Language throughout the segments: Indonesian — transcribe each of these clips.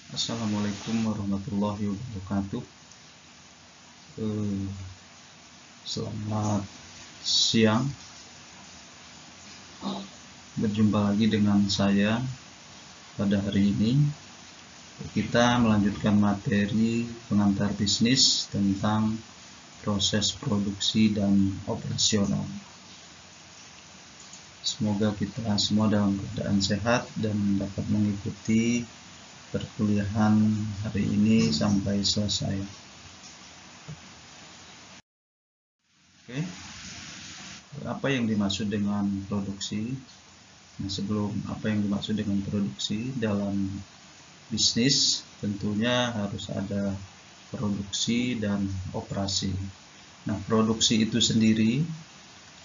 Assalamualaikum warahmatullahi wabarakatuh. Eh, Selamat siang. Berjumpa lagi dengan saya pada hari ini. Kita melanjutkan materi pengantar bisnis tentang proses produksi dan operasional. Semoga kita semua dalam keadaan sehat dan dapat mengikuti perkuliahan hari ini sampai selesai. Oke. Apa yang dimaksud dengan produksi? Nah, sebelum apa yang dimaksud dengan produksi dalam bisnis, tentunya harus ada produksi dan operasi. Nah, produksi itu sendiri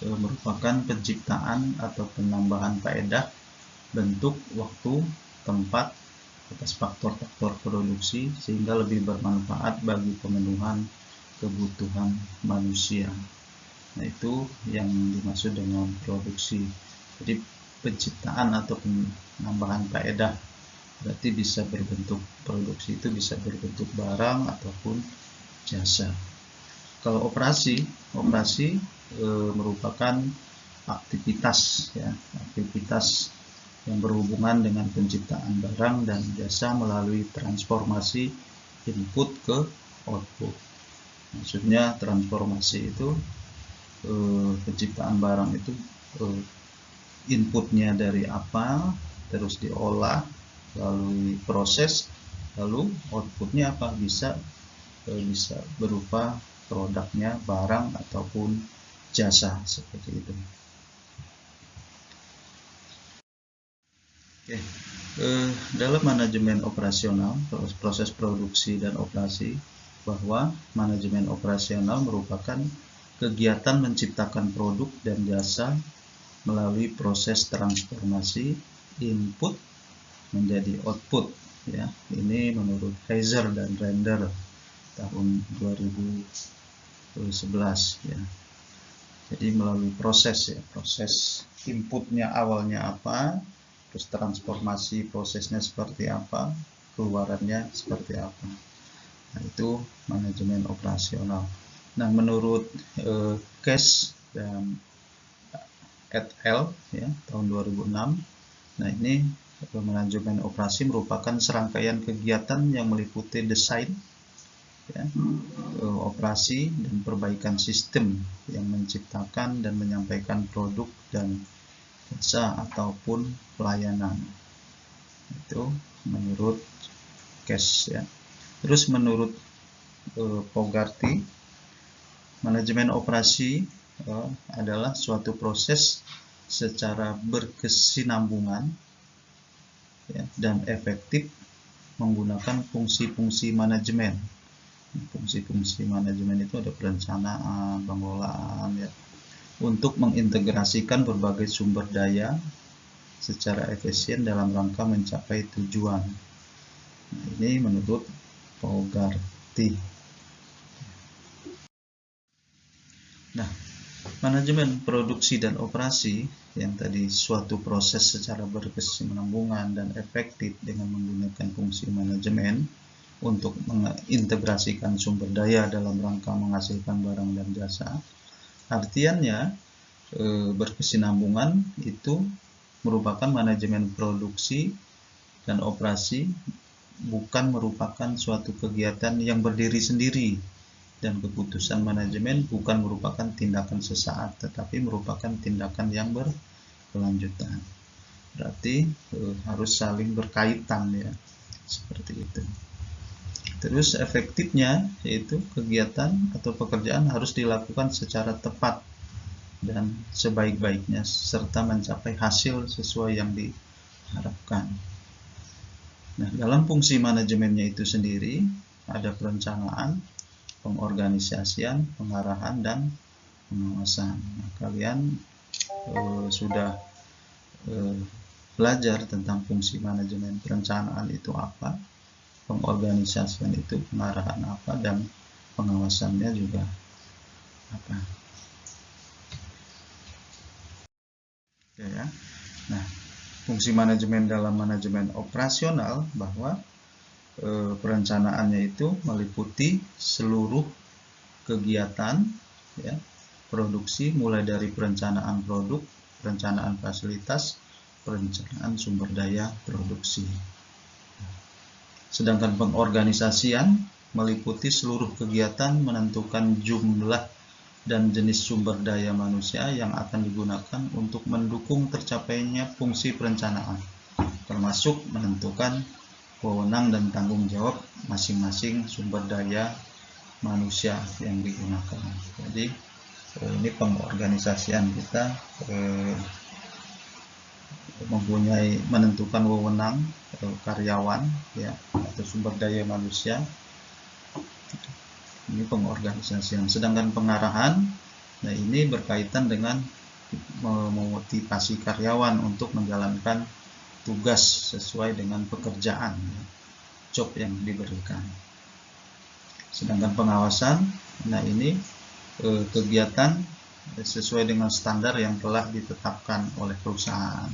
merupakan penciptaan atau penambahan faedah, bentuk, waktu, tempat atas faktor-faktor produksi sehingga lebih bermanfaat bagi pemenuhan kebutuhan manusia. Nah, itu yang dimaksud dengan produksi. Jadi penciptaan atau penambahan faedah berarti bisa berbentuk produksi, itu bisa berbentuk barang ataupun jasa. Kalau operasi merupakan aktivitas ya, aktivitas yang berhubungan dengan penciptaan barang dan jasa melalui transformasi input ke output. Maksudnya transformasi itu penciptaan barang itu inputnya dari apa, terus diolah, lalu proses, lalu outputnya apa, bisa berupa produknya, barang ataupun jasa seperti itu. Oke. Dalam manajemen operasional, proses produksi dan operasi, bahwa manajemen operasional merupakan kegiatan menciptakan produk dan jasa melalui proses transformasi input menjadi output ya. Ini menurut Heiser dan Render tahun 2011 ya. Jadi melalui proses ya, proses inputnya awalnya apa, terus transformasi prosesnya seperti apa, keluarannya seperti apa. Nah, itu manajemen operasional. Nah, menurut Cash dan et al. Ya, tahun 2006. Nah, ini manajemen operasi merupakan serangkaian kegiatan yang meliputi desain, ya, operasi dan perbaikan sistem yang menciptakan dan menyampaikan produk dan jasa ataupun pelayanan. Itu menurut Cash ya. Terus menurut Fogarty, manajemen operasi adalah suatu proses secara berkesinambungan ya, dan efektif menggunakan fungsi-fungsi manajemen. Fungsi-fungsi manajemen itu ada perencanaan, pengelolaan ya, untuk mengintegrasikan berbagai sumber daya secara efisien dalam rangka mencapai tujuan. Nah, ini menurut Fogarty. Nah, manajemen produksi dan operasi yang tadi suatu proses secara berkesinambungan dan efektif dengan menggunakan fungsi manajemen untuk mengintegrasikan sumber daya dalam rangka menghasilkan barang dan jasa. Artiannya berkesinambungan itu merupakan manajemen produksi dan operasi bukan merupakan suatu kegiatan yang berdiri sendiri, dan keputusan manajemen bukan merupakan tindakan sesaat tetapi merupakan tindakan yang berkelanjutan. Berarti harus saling berkaitan ya, seperti itu. Terus efektifnya yaitu kegiatan atau pekerjaan harus dilakukan secara tepat dan sebaik-baiknya serta mencapai hasil sesuai yang diharapkan. Nah, dalam fungsi manajemennya itu sendiri ada perencanaan, pengorganisasian, pengarahan, dan pengawasan. Nah, kalian sudah belajar tentang fungsi manajemen. Perencanaan itu apa, pengorganisasian itu pengarahan apa, dan pengawasannya juga apa. Oke ya. Nah, fungsi manajemen dalam manajemen operasional bahwa perencanaannya itu meliputi seluruh kegiatan ya, produksi, mulai dari perencanaan produk, perencanaan fasilitas, perencanaan sumber daya produksi. Sedangkan pengorganisasian meliputi seluruh kegiatan, menentukan jumlah dan jenis sumber daya manusia yang akan digunakan untuk mendukung tercapainya fungsi perencanaan, termasuk menentukan wewenang dan tanggung jawab masing-masing sumber daya manusia yang digunakan. Jadi ini pengorganisasian kita mempunyai menentukan wewenang karyawan ya atau sumber daya manusia. Ini pengorganisasian. Sedangkan pengarahan, nah ini berkaitan dengan memotivasi karyawan untuk menjalankan tugas sesuai dengan pekerjaan, job yang diberikan. Sedangkan pengawasan, nah ini kegiatan sesuai dengan standar yang telah ditetapkan oleh perusahaan.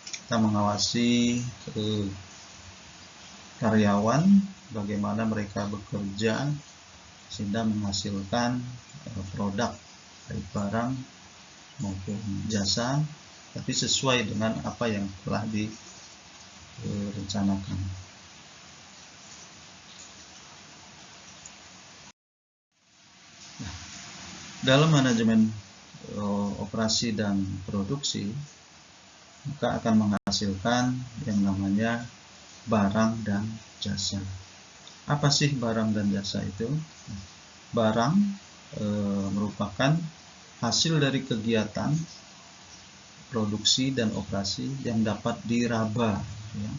Kita mengawasi karyawan, bagaimana mereka bekerja sehingga menghasilkan produk baik barang maupun jasa, tapi sesuai dengan apa yang telah direncanakan. Nah, dalam manajemen operasi dan produksi, maka akan menghasilkan yang namanya barang dan jasa. Apa sih barang dan jasa itu? Barang merupakan hasil dari kegiatan produksi dan operasi yang dapat diraba, ya.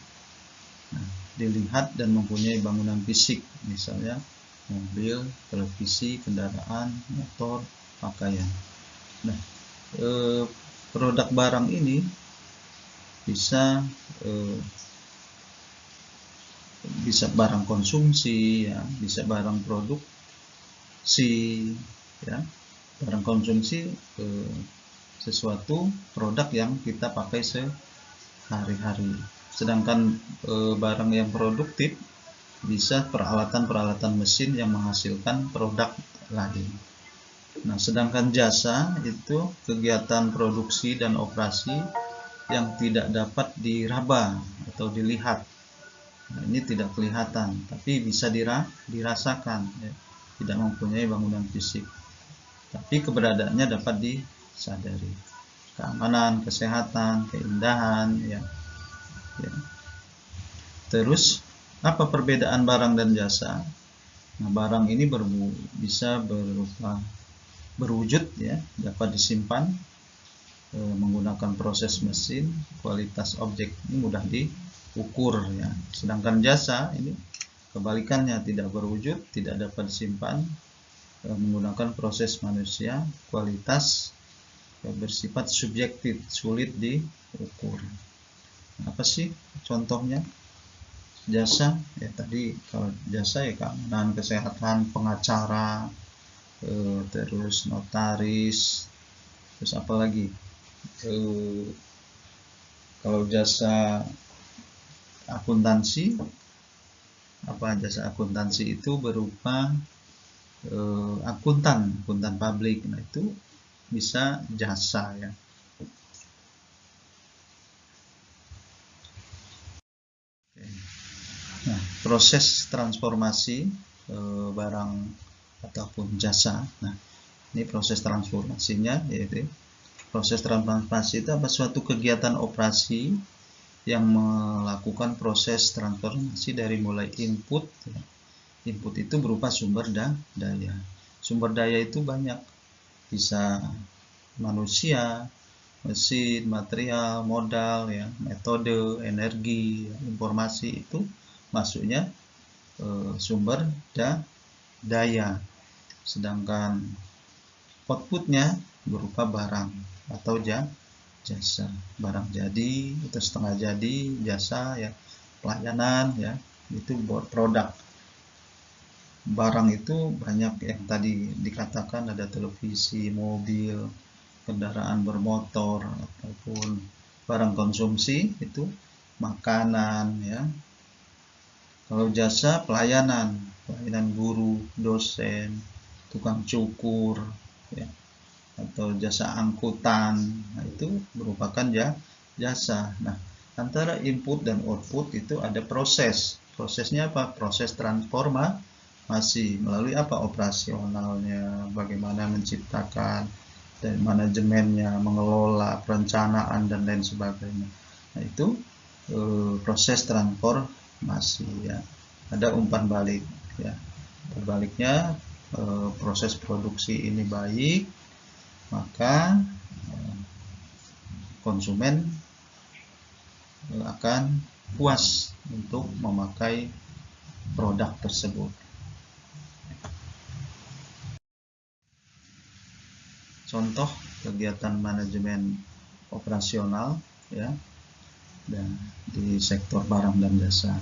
Nah, dilihat dan mempunyai bangunan fisik, misalnya mobil, televisi, kendaraan, motor, pakaian. Nah, produk barang ini bisa barang konsumsi, ya, bisa barang produksi, ya. Barang konsumsi sesuatu produk yang kita pakai sehari-hari. Sedangkan barang yang produktif bisa peralatan-peralatan mesin yang menghasilkan produk lain. Nah, sedangkan jasa itu kegiatan produksi dan operasi yang tidak dapat diraba atau dilihat. Nah, ini tidak kelihatan, tapi bisa dirasakan, ya. Tidak mempunyai bangunan fisik, tapi keberadaannya dapat disadari. Keamanan, kesehatan, keindahan, ya. Terus apa perbedaan barang dan jasa? Nah, barang ini bisa berupa berwujud, ya, dapat disimpan menggunakan proses mesin, kualitas objek ini mudah diukur, ya. Sedangkan jasa ini kebalikannya, tidak berwujud, tidak dapat disimpan menggunakan proses manusia, kualitas bersifat subjektif, sulit diukur. Apa sih contohnya? Jasa, ya tadi kalau jasa ya keamanan, kesehatan, pengacara, terus notaris, terus apa lagi? Kalau jasa akuntansi, apa jasa akuntansi itu berupa akuntan publik. Nah, itu bisa jasa, ya. Nah, proses transformasi barang ataupun jasa. Nah, ini proses transformasinya, yaitu proses transformasi itu apa? Suatu kegiatan operasi yang melakukan proses transformasi dari mulai input, ya. Input itu berupa sumber daya. Sumber daya itu banyak, bisa manusia, mesin, material, modal, ya, metode, energi, informasi, itu masuknya sumber daya. Sedangkan outputnya berupa barang atau jasa. Barang jadi atau setengah jadi, jasa, ya, pelayanan, ya, itu buat produk. Barang itu banyak yang tadi dikatakan, ada televisi, mobil, kendaraan bermotor, ataupun barang konsumsi itu makanan, ya, Kalau jasa pelayanan guru, dosen, tukang cukur, ya, atau jasa angkutan, nah itu merupakan jasa. Nah, antara input dan output itu ada proses. Prosesnya apa? Proses transformasi melalui apa? Operasionalnya, bagaimana menciptakan dan manajemennya, mengelola, perencanaan dan lain sebagainya. Nah, itu proses transformasi, ya. Ada umpan balik, ya. Terbaliknya, proses produksi ini baik, maka konsumen akan puas untuk memakai produk tersebut. Contoh kegiatan manajemen operasional, ya, dan di sektor barang dan jasa.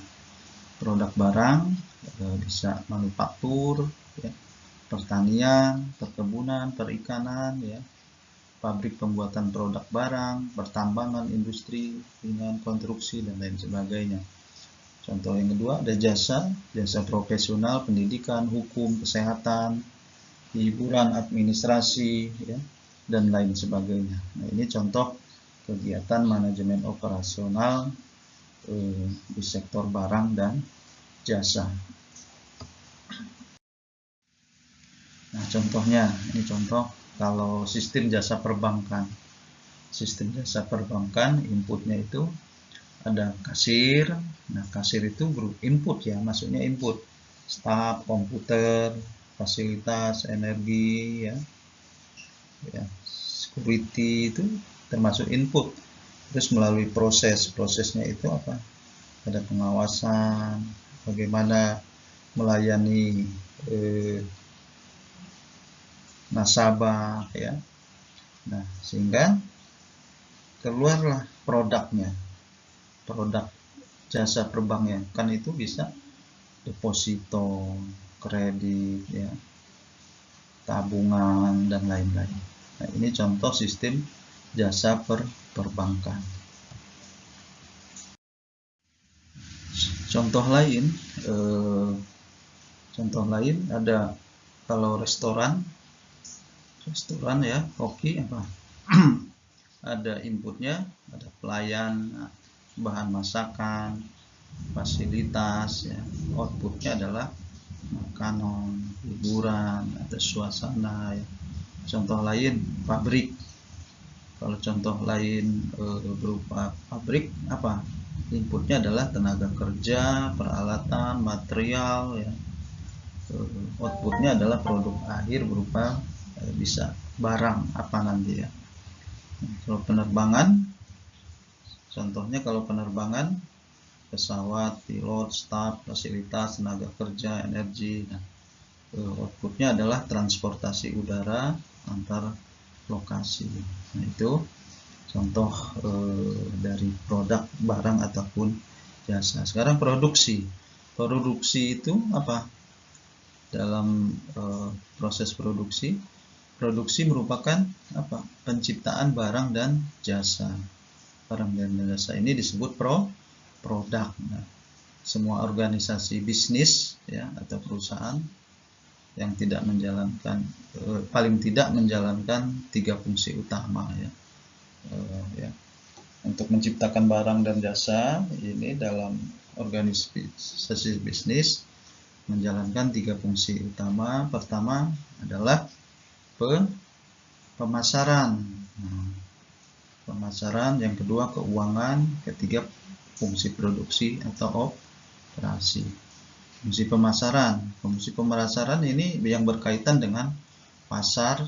Produk barang bisa manufaktur, ya, pertanian, perkebunan, perikanan, ya, pabrik pembuatan produk barang, pertambangan, industri, dengan konstruksi dan lain sebagainya. Contoh yang kedua ada jasa profesional, pendidikan, hukum, kesehatan, hiburan, administrasi, ya, dan lain sebagainya. Nah, ini contoh kegiatan manajemen operasional di sektor barang dan jasa. Nah, contohnya, ini contoh kalau sistem jasa perbankan. Sistem jasa perbankan, inputnya itu ada kasir. Nah, kasir itu input, ya, maksudnya input. Staf, komputer, fasilitas, energi, ya, security itu termasuk input. Terus melalui prosesnya itu apa? Ada pengawasan, bagaimana melayani nasabah, ya. Nah, sehingga keluarlah produknya, produk jasa perbankan. Kan itu bisa deposito, kredit, ya, tabungan dan lain-lain. Nah, ini contoh sistem jasa perbankan. Contoh lain ada kalau restoran, ya, koki, apa? Ada inputnya, ada pelayan, bahan masakan, fasilitas, ya. Outputnya adalah makanan, hiburan, ada suasana, ya. Contoh lain pabrik. Kalau contoh lain berupa pabrik, apa? Inputnya adalah tenaga kerja, peralatan, material, ya. Outputnya adalah produk akhir berupa bisa barang apa nanti, ya. Kalau penerbangan, contohnya kalau penerbangan pesawat, pilot, staf, fasilitas, tenaga kerja, energi. Nah, outputnya adalah transportasi udara antar lokasi. Nah, itu contoh dari produk, barang ataupun jasa. Sekarang produksi itu apa? Dalam proses produksi merupakan apa? Penciptaan barang dan jasa. Barang dan jasa ini disebut produk. Nah, semua organisasi bisnis, ya, atau perusahaan yang tidak menjalankan paling tidak menjalankan 3 fungsi utama, ya. Untuk menciptakan barang dan jasa ini dalam organisasi bisnis menjalankan 3 fungsi utama. Pertama adalah pemasaran. Nah, pemasaran, yang kedua keuangan, ketiga fungsi produksi atau operasi. Fungsi pemasaran ini yang berkaitan dengan pasar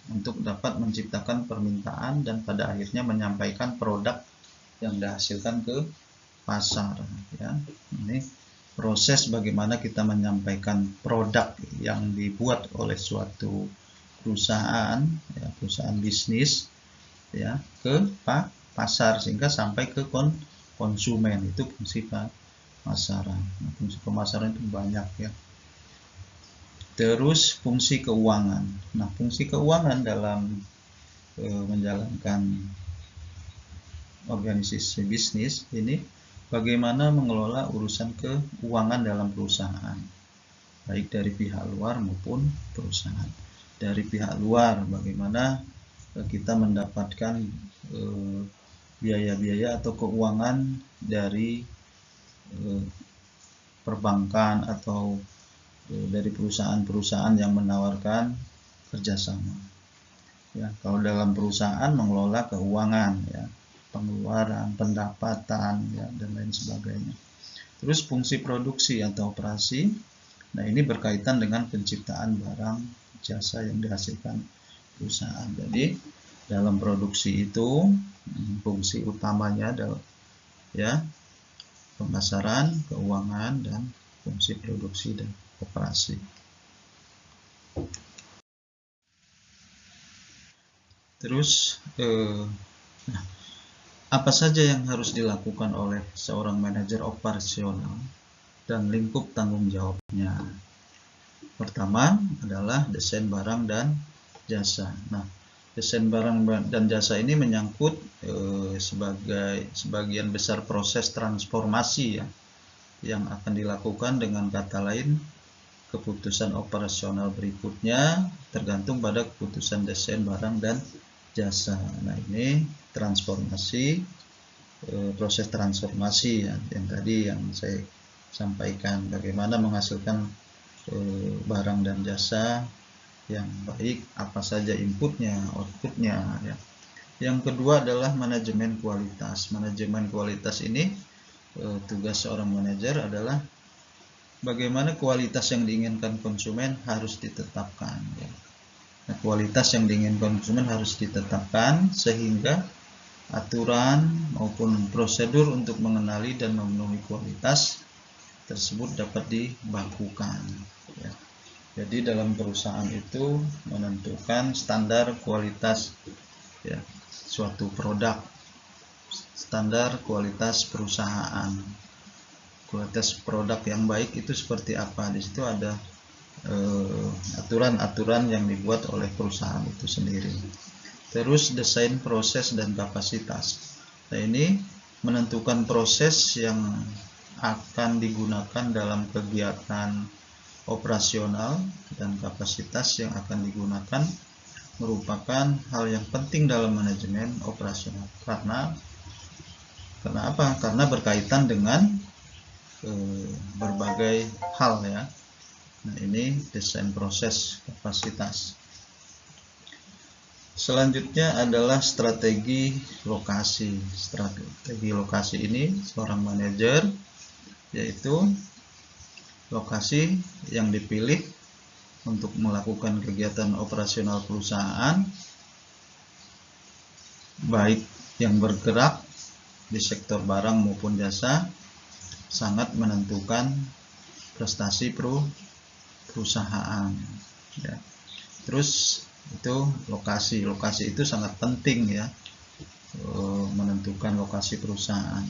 untuk dapat menciptakan permintaan dan pada akhirnya menyampaikan produk yang dihasilkan ke pasar, ya. Ini proses bagaimana kita menyampaikan produk yang dibuat oleh suatu perusahaan, ya, perusahaan bisnis, ya, ke pasar sehingga sampai ke konsumen. Itu fungsi pemasaran. Nah, fungsi pemasaran itu banyak, ya. Terus fungsi keuangan. Nah, fungsi keuangan dalam menjalankan organisasi bisnis ini bagaimana mengelola urusan keuangan dalam perusahaan, baik dari pihak luar maupun perusahaan. Dari pihak luar, bagaimana kita mendapatkan biaya-biaya atau keuangan dari perbankan atau dari perusahaan-perusahaan yang menawarkan kerjasama. Ya, kalau dalam perusahaan mengelola keuangan, ya, pengeluaran, pendapatan, ya, dan lain sebagainya. Terus fungsi produksi atau operasi, nah ini berkaitan dengan penciptaan barang jasa yang dihasilkan perusahaan. Jadi dalam produksi itu fungsi utamanya adalah ya pemasaran, keuangan, dan fungsi produksi dan operasi. Terus nah, apa saja yang harus dilakukan oleh seorang manajer operasional dan lingkup tanggung jawabnya? Pertama adalah desain barang dan jasa. Nah, desain barang dan jasa ini menyangkut sebagian besar proses transformasi ya, yang akan dilakukan, dengan kata lain keputusan operasional berikutnya tergantung pada keputusan desain barang dan jasa. Nah, ini transformasi, proses transformasi ya, yang tadi yang saya sampaikan, bagaimana menghasilkan barang dan jasa yang baik, apa saja inputnya, outputnya ya. Yang kedua adalah manajemen kualitas. Manajemen kualitas ini tugas seorang manajer adalah bagaimana kualitas yang diinginkan konsumen harus ditetapkan ya. Nah, kualitas yang diinginkan konsumen harus ditetapkan sehingga aturan maupun prosedur untuk mengenali dan memenuhi kualitas tersebut dapat dibakukan ya. Jadi dalam perusahaan itu menentukan standar kualitas ya, suatu produk, standar kualitas perusahaan. Kualitas produk yang baik itu seperti apa? Di situ ada aturan-aturan yang dibuat oleh perusahaan itu sendiri. Terus desain proses dan kapasitas. Nah, ini menentukan proses yang akan digunakan dalam kegiatan operasional dan kapasitas yang akan digunakan merupakan hal yang penting dalam manajemen operasional. Karena apa? Karena berkaitan dengan berbagai hal ya. Nah, ini desain proses kapasitas. Selanjutnya adalah strategi lokasi. Strategi lokasi ini seorang manajer, yaitu lokasi yang dipilih untuk melakukan kegiatan operasional perusahaan, baik yang bergerak di sektor barang maupun jasa, sangat menentukan prestasi perusahaan ya. Terus itu lokasi itu sangat penting ya, menentukan lokasi perusahaan.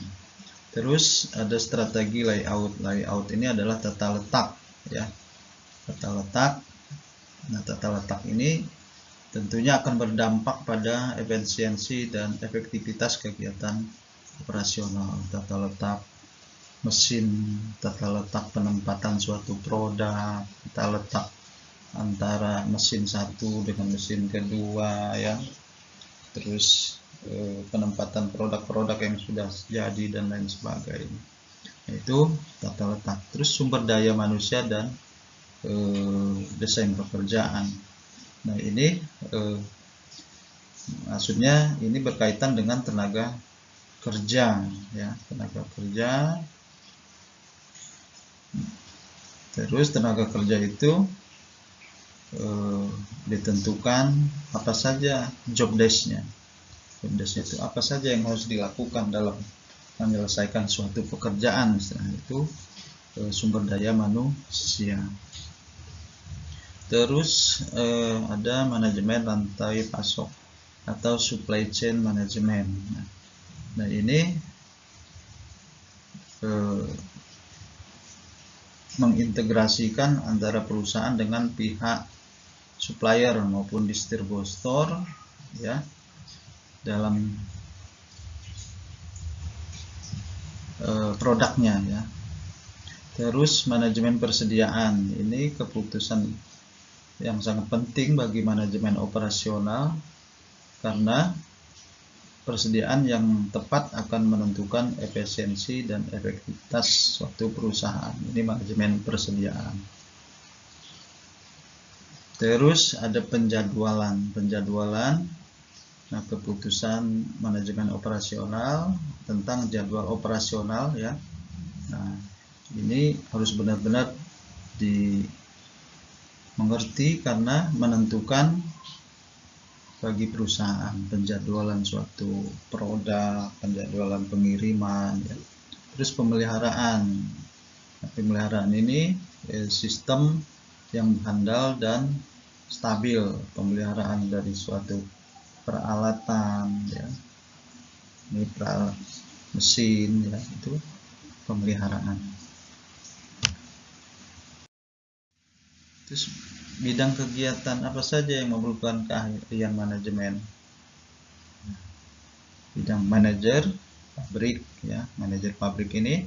Terus ada strategi layout ini adalah tata letak ya, tata letak. Nah, tata letak ini tentunya akan berdampak pada efisiensi dan efektivitas kegiatan operasional. Tata letak mesin, tata letak penempatan suatu produk, tata letak antara mesin satu dengan mesin kedua ya. Terus penempatan produk-produk yang sudah jadi dan lain sebagainya. Itu tata letak. Terus sumber daya manusia dan desain pekerjaan. Nah, ini maksudnya ini berkaitan dengan tenaga kerja ya, tenaga kerja. Terus tenaga kerja itu ditentukan apa saja job desk-nya. Job desk itu apa saja yang harus dilakukan dalam menyelesaikan suatu pekerjaan, misalnya itu sumber daya manusia. Terus ada manajemen rantai pasok atau supply chain management. Nah, ini mengintegrasikan antara perusahaan dengan pihak supplier maupun distributor ya, dalam produknya ya. Terus manajemen persediaan, ini keputusan yang sangat penting bagi manajemen operasional karena persediaan yang tepat akan menentukan efisiensi dan efektivitas suatu perusahaan. Ini manajemen persediaan. Terus ada penjadwalan. Nah, keputusan manajemen operasional tentang jadwal operasional ya. Nah, ini harus benar-benar dimengerti karena menentukan bagi perusahaan penjadwalan suatu produk, penjadwalan pengiriman ya. Terus pemeliharaan. Nah, pemeliharaan ini sistem yang handal dan stabil, pemeliharaan dari suatu peralatan ya, ini mesin ya, itu pemeliharaan. Terus bidang kegiatan apa saja yang memerlukan keahlian manajemen? Bidang manajer pabrik ya, manajer pabrik ini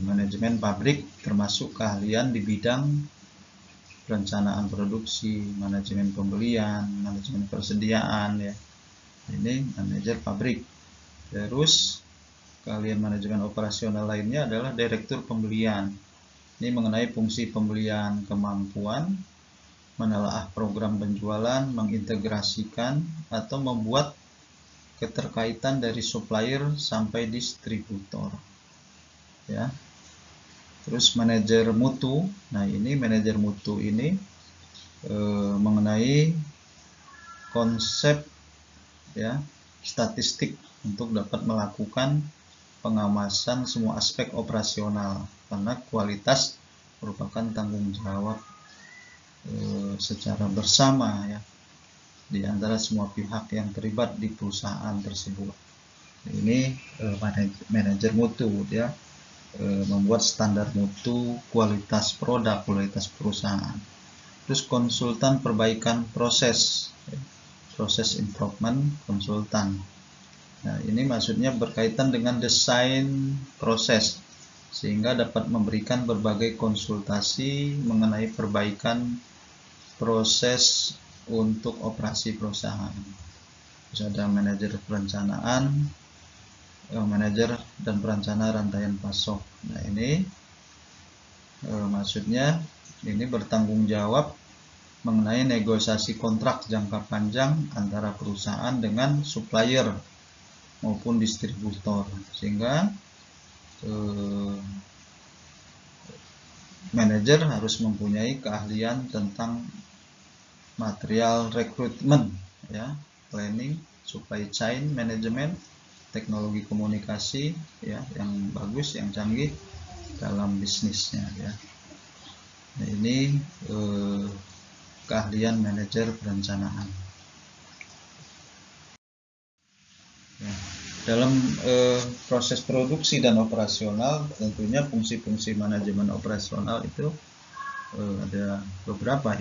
manajemen pabrik termasuk keahlian di bidang perencanaan produksi, manajemen pembelian, manajemen persediaan ya. Ini manajer pabrik. Terus keahlian manajemen operasional lainnya adalah direktur pembelian. Ini mengenai fungsi pembelian, kemampuan menelaah program penjualan, mengintegrasikan atau membuat keterkaitan dari supplier sampai distributor. Ya. Terus manajer mutu. Nah, ini manajer mutu ini mengenai konsep ya, statistik untuk dapat melakukan pengawasan semua aspek operasional karena kualitas merupakan tanggung jawab secara bersama ya di antara semua pihak yang terlibat di perusahaan tersebut. Ini manajer mutu ya, membuat standar mutu, kualitas produk, kualitas perusahaan. Terus konsultan perbaikan proses improvement konsultan. Nah, ini maksudnya berkaitan dengan desain proses sehingga dapat memberikan berbagai konsultasi mengenai perbaikan proses untuk operasi perusahaan. Terus ada manajer perencanaan, manajer dan perencana rantaian pasok. Nah, ini maksudnya ini bertanggung jawab mengenai negosiasi kontrak jangka panjang antara perusahaan dengan supplier maupun distributor, sehingga manajer harus mempunyai keahlian tentang material rekrutmen ya, planning, supply chain management, teknologi komunikasi ya yang bagus, yang canggih dalam bisnisnya ya. Nah, ini keahlian manajer perencanaan. Ya, dalam proses produksi dan operasional tentunya fungsi-fungsi manajemen operasional itu ada beberapa.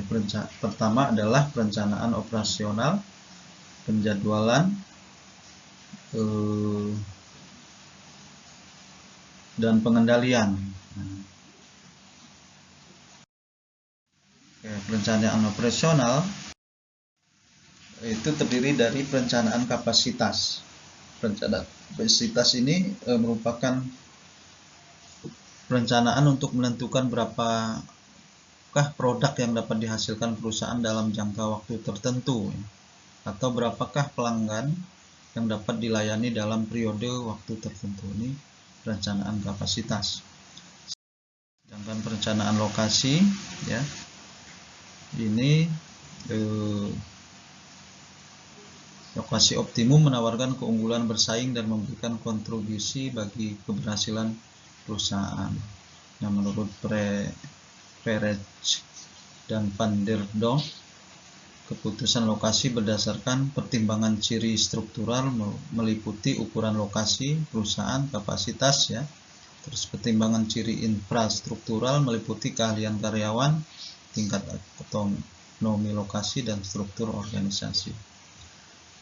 Pertama adalah perencanaan operasional, penjadwalan, dan pengendalian. Perencanaan operasional itu terdiri dari perencanaan kapasitas. Perencanaan kapasitas ini merupakan perencanaan untuk menentukan berapakah produk yang dapat dihasilkan perusahaan dalam jangka waktu tertentu, atau berapakah pelanggan yang dapat dilayani dalam periode waktu tertentu. Ini perencanaan kapasitas. Sedangkan perencanaan lokasi ya, ini lokasi optimum menawarkan keunggulan bersaing dan memberikan kontribusi bagi keberhasilan perusahaan. Nah, menurut Perech dan Van der Donk, keputusan lokasi berdasarkan pertimbangan ciri struktural meliputi ukuran lokasi perusahaan, kapasitas ya. Terus pertimbangan ciri infrastruktural meliputi keahlian karyawan, tingkat otonomi lokasi, dan struktur organisasi.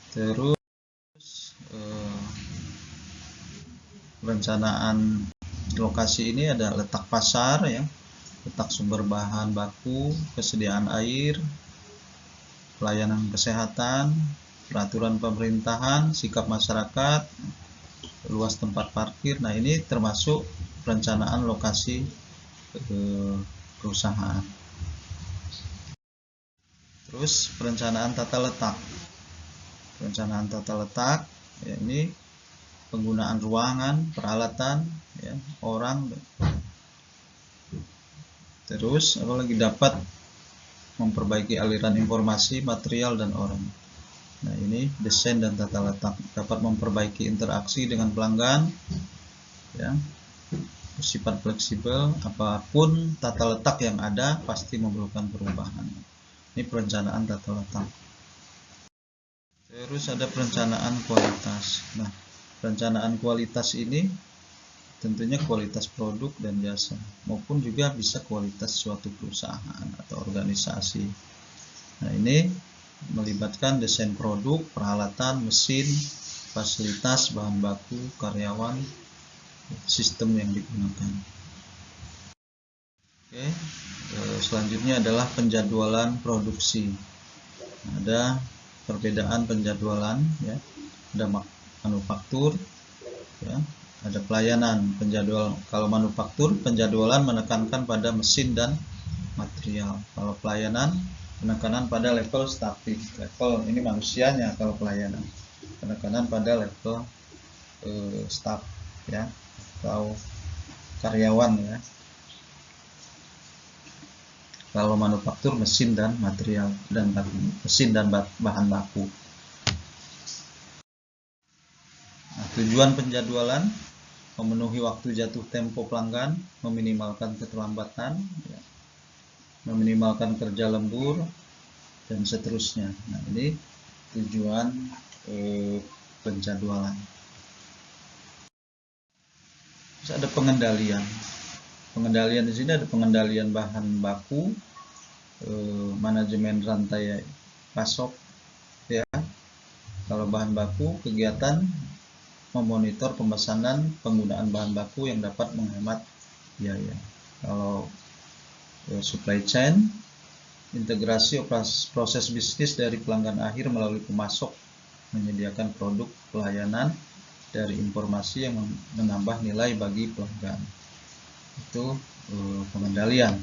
Terus perencanaan lokasi ini ada letak pasar, ya, letak sumber bahan baku, kesediaan air, pelayanan kesehatan, peraturan pemerintahan, sikap masyarakat, luas tempat parkir. Nah, ini termasuk perencanaan lokasi perusahaan. Terus perencanaan tata letak. Perencanaan tata letak, ya, ini penggunaan ruangan, peralatan, ya, orang. Terus apalagi dapat memperbaiki aliran informasi, material, dan orang. Nah, ini desain dan tata letak, dapat memperbaiki interaksi dengan pelanggan, ya, bersifat fleksibel. Apapun tata letak yang ada pasti memerlukan perubahan. Ini perencanaan tata letak. Terus ada perencanaan kualitas. Nah, perencanaan kualitas ini tentunya kualitas produk dan jasa, maupun juga bisa kualitas suatu perusahaan atau organisasi. Nah, ini melibatkan desain produk, peralatan, mesin, fasilitas, bahan baku, karyawan, sistem yang digunakan. Oke, selanjutnya adalah penjadwalan produksi. Ada perbedaan penjadwalan, ya. Ada manufaktur, ya. Ada pelayanan. Kalau manufaktur, penjadwalan menekankan pada mesin dan material. Kalau pelayanan, penekanan pada level staffing. Level ini manusianya. Kalau pelayanan, penekanan pada level staff, ya, atau karyawan, ya. Kalau manufaktur, mesin dan material, dan mesin dan bahan baku. Nah, tujuan penjadwalan: memenuhi waktu jatuh tempo pelanggan, meminimalkan keterlambatan, ya, meminimalkan kerja lembur, dan seterusnya. Nah, ini tujuan penjadwalan. Terus ada pengendalian. Pengendalian di sini ada pengendalian bahan baku, manajemen rantai pasok, ya. Kalau bahan baku, kegiatan memonitor pemesanan penggunaan bahan baku yang dapat menghemat biaya. Kalau supply chain, integrasi proses bisnis dari pelanggan akhir melalui pemasok, menyediakan produk pelayanan dari informasi yang menambah nilai bagi pelanggan. Itu pengendalian.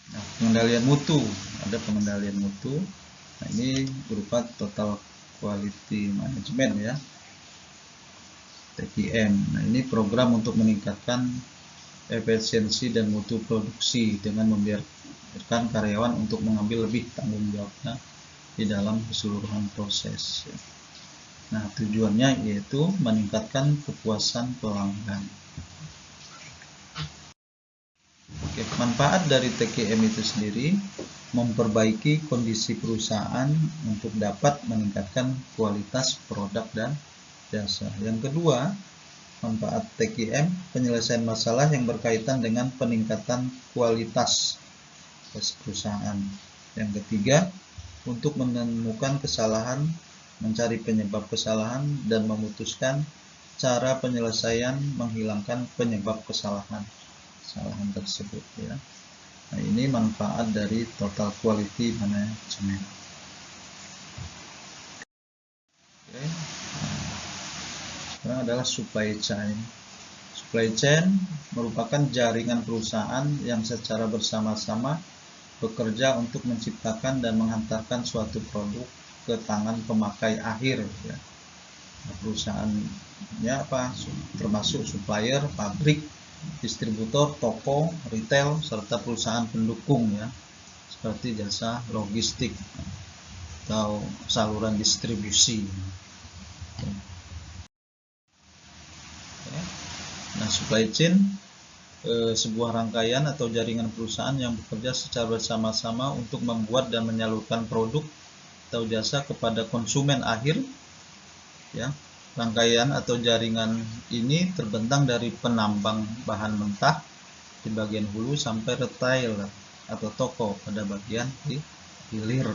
Nah, pengendalian mutu, ada pengendalian mutu. Nah, ini berupa total quality management, ya, TQM. Nah, ini program untuk meningkatkan efisiensi dan mutu produksi dengan membiarkan karyawan untuk mengambil lebih tanggung jawabnya di dalam keseluruhan proses, ya. Nah, tujuannya yaitu meningkatkan kepuasan pelanggan. Oke, manfaat dari TQM itu sendiri memperbaiki kondisi perusahaan untuk dapat meningkatkan kualitas produk dan jasa. Yang kedua, manfaat TQM penyelesaian masalah yang berkaitan dengan peningkatan kualitas perusahaan. Yang ketiga, untuk menemukan kesalahan, mencari penyebab kesalahan, dan memutuskan cara penyelesaian menghilangkan penyebab kesalahan tersebut, ya. Nah, ini manfaat dari total quality management. Oke. Sekarang adalah supply chain. Supply chain merupakan jaringan perusahaan yang secara bersama-sama bekerja untuk menciptakan dan menghantarkan suatu produk ke tangan pemakai akhir, ya. Nah, perusahaannya apa? Termasuk supplier, pabrik, distributor, toko, retail, serta perusahaan pendukung, ya, seperti jasa logistik atau saluran distribusi. Nah, supply chain sebuah rangkaian atau jaringan perusahaan yang bekerja secara bersama-sama untuk membuat dan menyalurkan produk atau jasa kepada konsumen akhir, ya. Rangkaian atau jaringan ini terbentang dari penambang bahan mentah di bagian hulu sampai retail atau toko pada bagian hilir.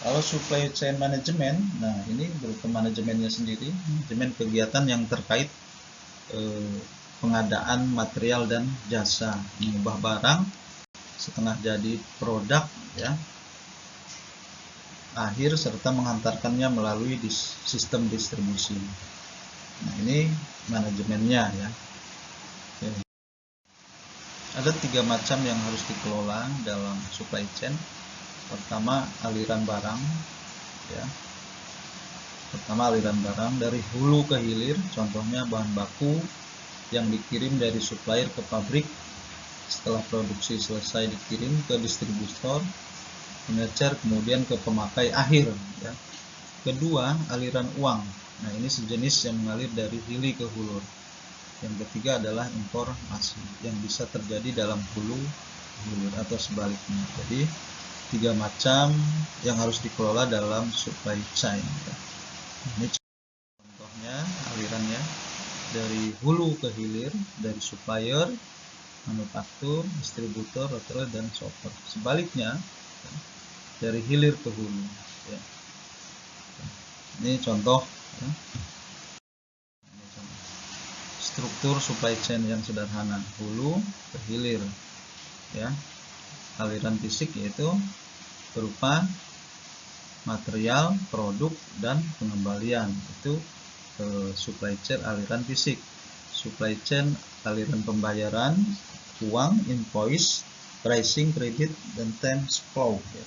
Kalau supply chain management, nah ini berupa manajemennya sendiri, manajemen kegiatan yang terkait pengadaan material dan jasa, mengubah barang setengah jadi produk ya akhir serta mengantarkannya melalui sistem distribusi. Nah ini manajemennya ya. Oke. Ada 3 macam yang harus dikelola dalam supply chain. Pertama aliran barang ya. Pertama aliran barang dari hulu ke hilir, contohnya bahan baku yang dikirim dari supplier ke pabrik, setelah produksi selesai dikirim ke distributor, pengecer, kemudian ke pemakai akhir ya. Kedua aliran uang, nah ini sejenis yang mengalir dari hilir ke hulu. Yang ketiga adalah informasi yang bisa terjadi dalam hulu hilir atau sebaliknya. Jadi 3 macam yang harus dikelola dalam supply chain ya. Ini contohnya alirannya dari hulu ke hilir, dari supplier, manufaktur, distributor, retailer, dan shopper. Sebaliknya dari hilir ke hulu ya. Ini contoh ya. Struktur supply chain yang sederhana, hulu ke hilir ya. Aliran fisik yaitu berupa material, produk, dan pengembalian, itu supply chain aliran fisik. Supply chain aliran pembayaran, uang, invoice, pricing, kredit, dan time flow ya.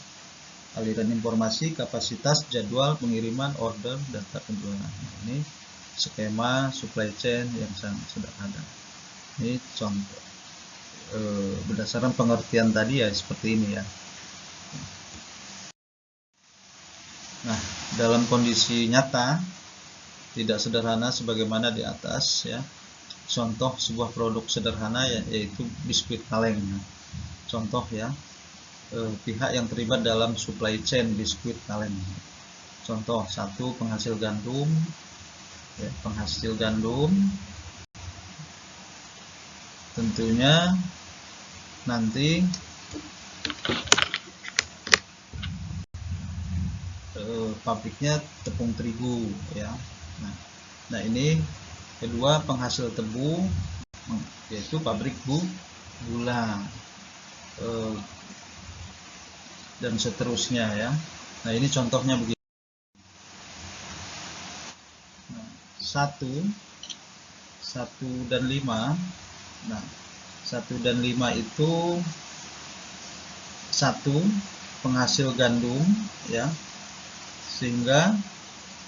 Aliran informasi, kapasitas, jadwal pengiriman, order, data penjualan. Ini skema supply chain yang sangat sederhana. Ini contoh berdasarkan pengertian tadi ya seperti ini ya. Nah, dalam kondisi nyata tidak sederhana sebagaimana di atas ya. Contoh sebuah produk sederhana yaitu biskuit kaleng. Contoh ya, pihak yang terlibat dalam supply chain biskuit kaleng. Contoh 1, penghasil gandum ya, penghasil gandum tentunya nanti pabriknya tepung terigu ya. Nah ini kedua, penghasil tebu yaitu pabrik gula dan seterusnya ya. Nah ini contohnya begini. Nah, 1 dan 5. Nah 1 dan 5 itu 1 penghasil gandum ya, sehingga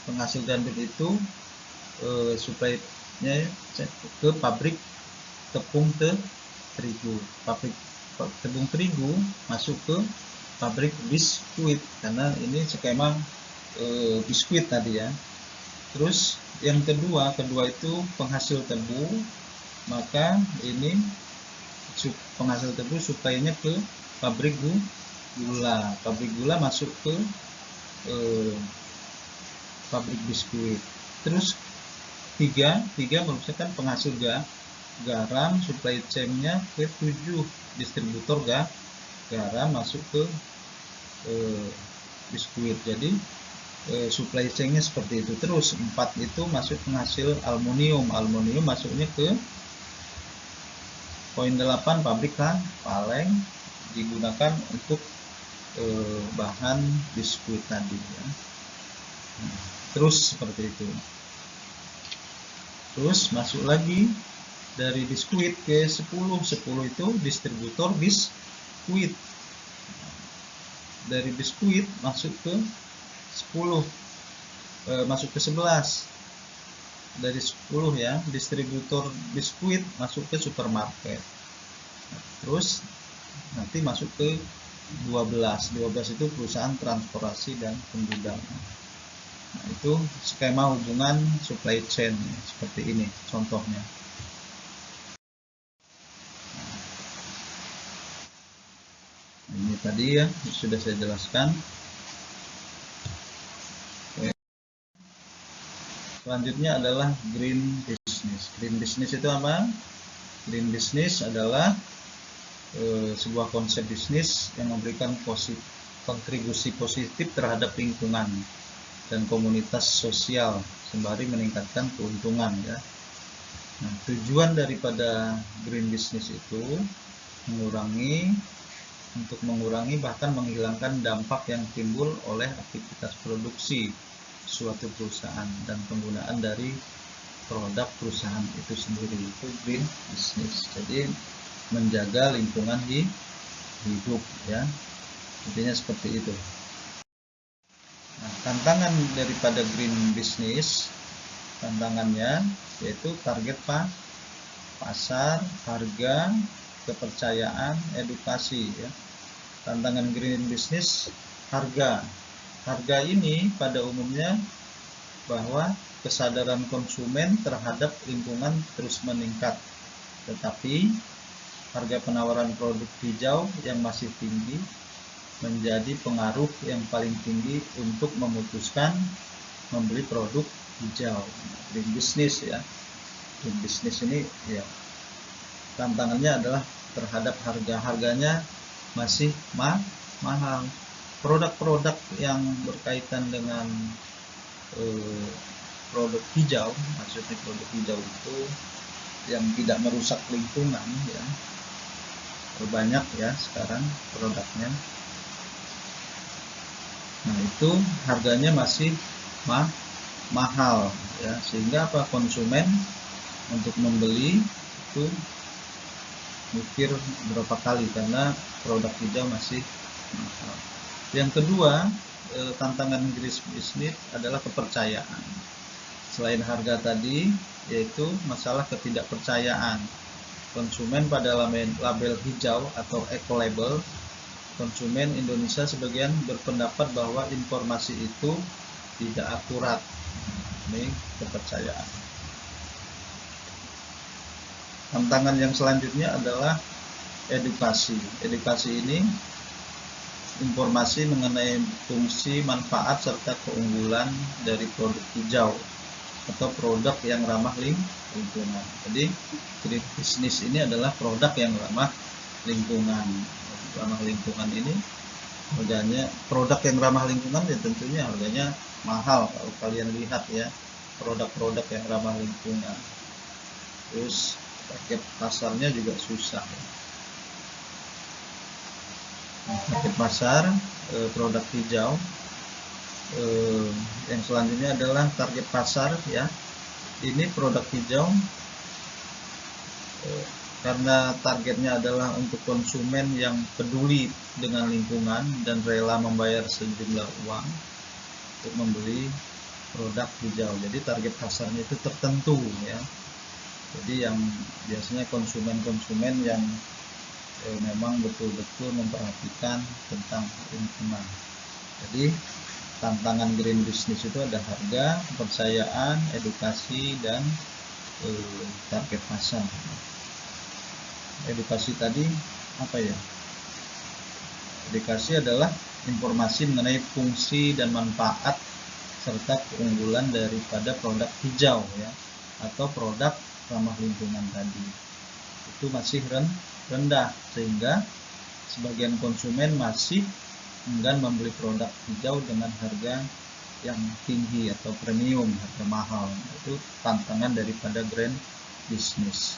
penghasil gandum itu supply-nya ke pabrik tepung terigu. Pabrik tepung terigu masuk ke pabrik biskuit karena ini skema biskuit tadi ya. Terus yang kedua itu penghasil tebu, maka ini penghasil tebu supply-nya ke pabrik gula. Pabrik gula masuk ke pabrik biskuit. Terus 3 merupakan penghasil garam, supply chain-nya ke 7 distributor garam masuk ke biskuit. Jadi supply chain-nya seperti itu. Terus 4 itu masuk penghasil aluminium masuknya ke poin 8 pabrik kaleng, digunakan untuk bahan biskuit tadi ya. Terus seperti itu. Terus masuk lagi dari biskuit ke 10 itu distributor biskuit. Dari biskuit masuk ke 10 masuk ke 11. Dari 10 ya, distributor biskuit masuk ke supermarket. Terus nanti masuk ke 12 itu perusahaan transportasi dan penggudang. Nah, itu skema hubungan supply chain seperti ini contohnya. Nah, ini tadi ya sudah saya jelaskan. Oke. Selanjutnya adalah green business. Green business itu apa? Green business adalah sebuah konsep bisnis yang memberikan kontribusi positif terhadap lingkungan dan komunitas sosial sembari meningkatkan keuntungan ya. Nah, tujuan daripada green business itu mengurangi bahkan menghilangkan dampak yang timbul oleh aktivitas produksi suatu perusahaan dan penggunaan dari produk perusahaan itu sendiri, itu green business. Jadi menjaga lingkungan hidup ya, intinya seperti itu. Nah, tantangan daripada green business, tantangannya yaitu target pasar, harga, kepercayaan, edukasi ya. Tantangan green business, harga ini pada umumnya bahwa kesadaran konsumen terhadap lingkungan terus meningkat, tetapi harga penawaran produk hijau yang masih tinggi menjadi pengaruh yang paling tinggi untuk memutuskan membeli produk hijau. Green business ya, green business ini ya tantangannya adalah terhadap harganya masih mahal. Produk-produk yang berkaitan dengan produk hijau, maksudnya produk hijau itu yang tidak merusak lingkungan ya, banyak ya sekarang produknya. Nah, itu harganya masih mahal ya, sehingga konsumen untuk membeli itu mikir berapa kali karena produk hijau masih mahal. Yang kedua, tantangan green business adalah kepercayaan. Selain harga tadi, yaitu masalah ketidakpercayaan konsumen pada label hijau atau eco label. Konsumen Indonesia sebagian berpendapat bahwa informasi itu tidak akurat. Ini kepercayaan. Tantangan yang selanjutnya adalah edukasi. Edukasi ini informasi mengenai fungsi, manfaat, serta keunggulan dari produk hijau atau produk yang ramah lingkungan. Jadi green business ini adalah produk yang ramah lingkungan. Ramah lingkungan ini harganya, produk yang ramah lingkungan ya tentunya harganya mahal. Kalau kalian lihat ya, produk-produk yang ramah lingkungan, terus target pasarnya juga susah. Target pasar produk hijau. Yang selanjutnya adalah target pasar ya. Ini produk hijau karena targetnya adalah untuk konsumen yang peduli dengan lingkungan dan rela membayar sejumlah uang untuk membeli produk hijau. Jadi target pasarnya itu tertentu ya. Jadi yang biasanya konsumen-konsumen yang memang betul-betul memperhatikan tentang lingkungan. Jadi tantangan green business itu ada harga, kepercayaan, edukasi, dan target pasar. Edukasi tadi apa ya? Edukasi adalah informasi mengenai fungsi dan manfaat serta keunggulan daripada produk hijau ya, atau produk ramah lingkungan tadi. Itu masih rendah sehingga sebagian konsumen masih enggan membeli produk hijau dengan harga yang tinggi atau premium, harga mahal. Itu tantangan daripada green business.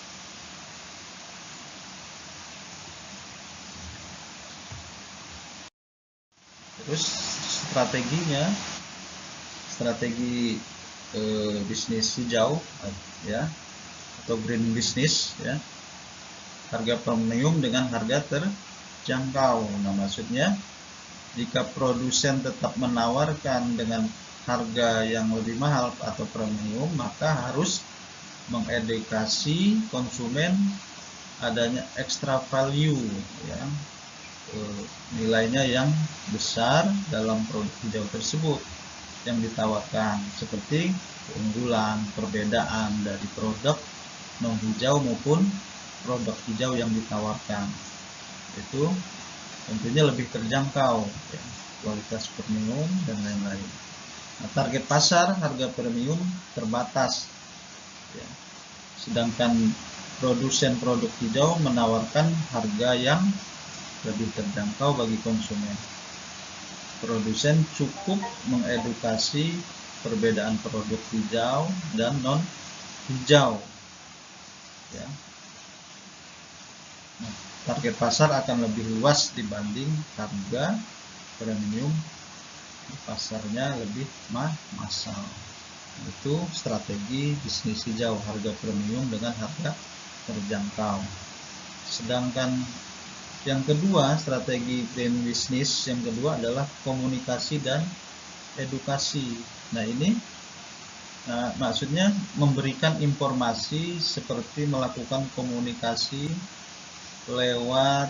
Terus strategi bisnis hijau ya, atau green business ya, harga premium dengan harga terjangkau. Nah, maksudnya jika produsen tetap menawarkan dengan harga yang lebih mahal atau premium, maka harus mengedukasi konsumen adanya extra value ya, nilainya yang besar dalam produk hijau tersebut yang ditawarkan, seperti keunggulan, perbedaan dari produk non hijau maupun produk hijau yang ditawarkan. Itu tentunya lebih terjangkau ya, kualitas premium dan lain-lain. Nah, target pasar harga premium terbatas ya, sedangkan produsen produk hijau menawarkan harga yang lebih terjangkau bagi konsumen. produsen cukup mengedukasi perbedaan produk hijau dan non hijau, ya. Nah, target pasar akan lebih luas dibanding harga premium, pasarnya lebih massal. Itu strategi bisnis hijau, harga premium dengan harga terjangkau. Sedangkan yang kedua, strategi green business yang kedua adalah komunikasi dan edukasi. Nah, ini maksudnya memberikan informasi seperti melakukan komunikasi lewat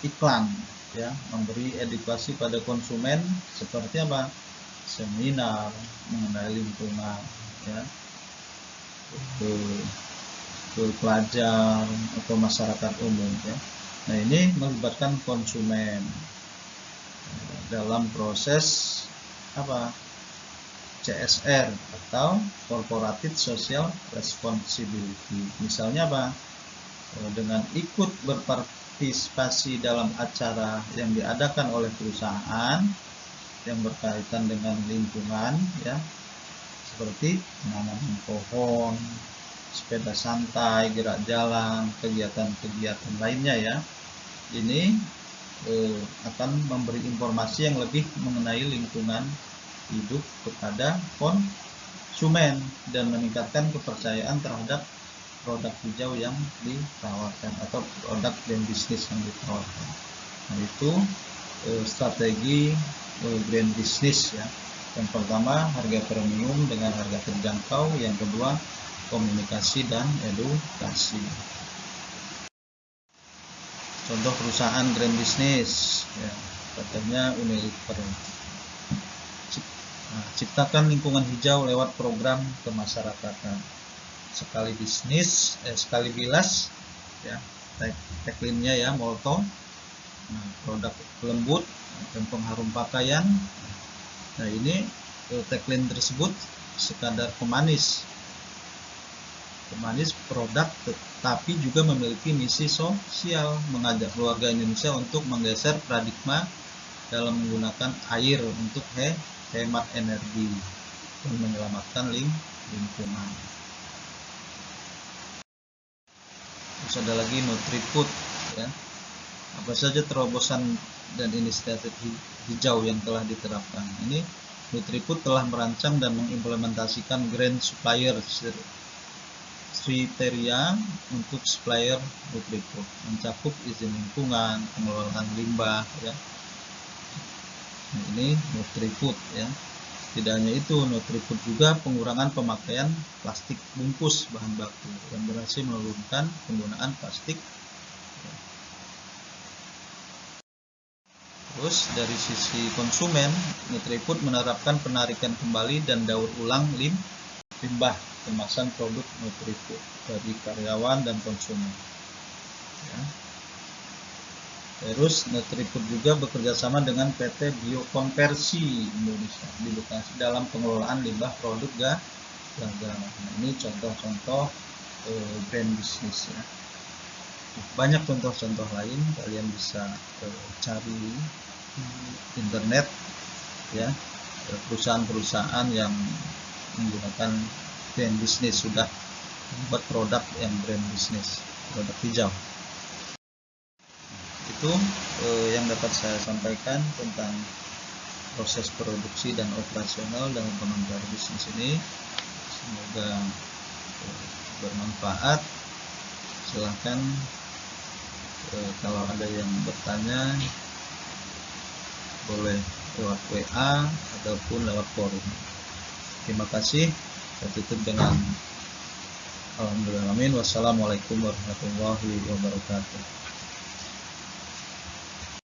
iklan, ya, memberi edukasi pada konsumen seperti apa? Seminar mengenai lingkungan, ya, ke pelajar atau masyarakat umum, ya. Nah, ini melibatkan konsumen dalam proses apa? CSR atau Corporate Social Responsibility. Misalnya apa? Dengan ikut berpartisipasi dalam acara yang diadakan oleh perusahaan yang berkaitan dengan lingkungan, ya, seperti menanam pohon, sepeda santai, gerak jalan, kegiatan-kegiatan lainnya, ya. Ini akan memberi informasi yang lebih mengenai lingkungan hidup kepada konsumen dan meningkatkan kepercayaan terhadap produk hijau yang ditawarkan atau produk dan bisnis yang ditawarkan. Nah, itu strategi green business, ya. Yang pertama, harga premium dengan harga terjangkau. Yang kedua, komunikasi dan edukasi. Contoh perusahaan green business, ya, contohnya Unilever. Ciptakan lingkungan hijau lewat program kemasyarakatan. Sekali bisnis, sekali bilas, ya, tagline-nya, ya, Molto. Nah, produk lembut dan pengharum pakaian. Nah, ini tagline tersebut sekadar pemanis produk, tetapi juga memiliki misi sosial, mengajak keluarga Indonesia untuk menggeser paradigma dalam menggunakan air untuk hemat energi dan menyelamatkan lingkungan. Terus ada lagi Nutrifood, ya. Apa saja terobosan dan inisiatif hijau yang telah diterapkan? Ini Nutrifood telah merancang dan mengimplementasikan Green Supplier kriteria untuk supplier Nutrifood, mencakup izin lingkungan, pengelolaan limbah, ya. Nah, ini Nutrifood, ya. Tidak hanya itu, Nutrifood juga pengurangan pemakaian plastik bungkus bahan baku dan berhasil menurunkan penggunaan plastik. Terus dari sisi konsumen, Nutrifood menerapkan penarikan kembali dan daur ulang limbah kemasan produk Nutrifood dari karyawan dan konsumen, ya. Terus Nutrifood juga bekerjasama dengan PT Biokonversi Indonesia di lokasi dalam pengelolaan limbah produk gagal. Nah, ini contoh-contoh brand bisnis, ya. Banyak contoh-contoh lain kalian bisa cari di internet, ya, perusahaan-perusahaan yang menggunakan brand bisnis sudah membuat produk yang brand bisnis, produk hijau. Itu yang dapat saya sampaikan tentang proses produksi dan operasional dalam pengembangan bisnis ini. Semoga bermanfaat. Silahkan kalau ada yang bertanya boleh lewat WA ataupun lewat forum. Terima kasih. Saya tutup dengan alhamdulillah. Wassalamualaikum warahmatullahi wabarakatuh.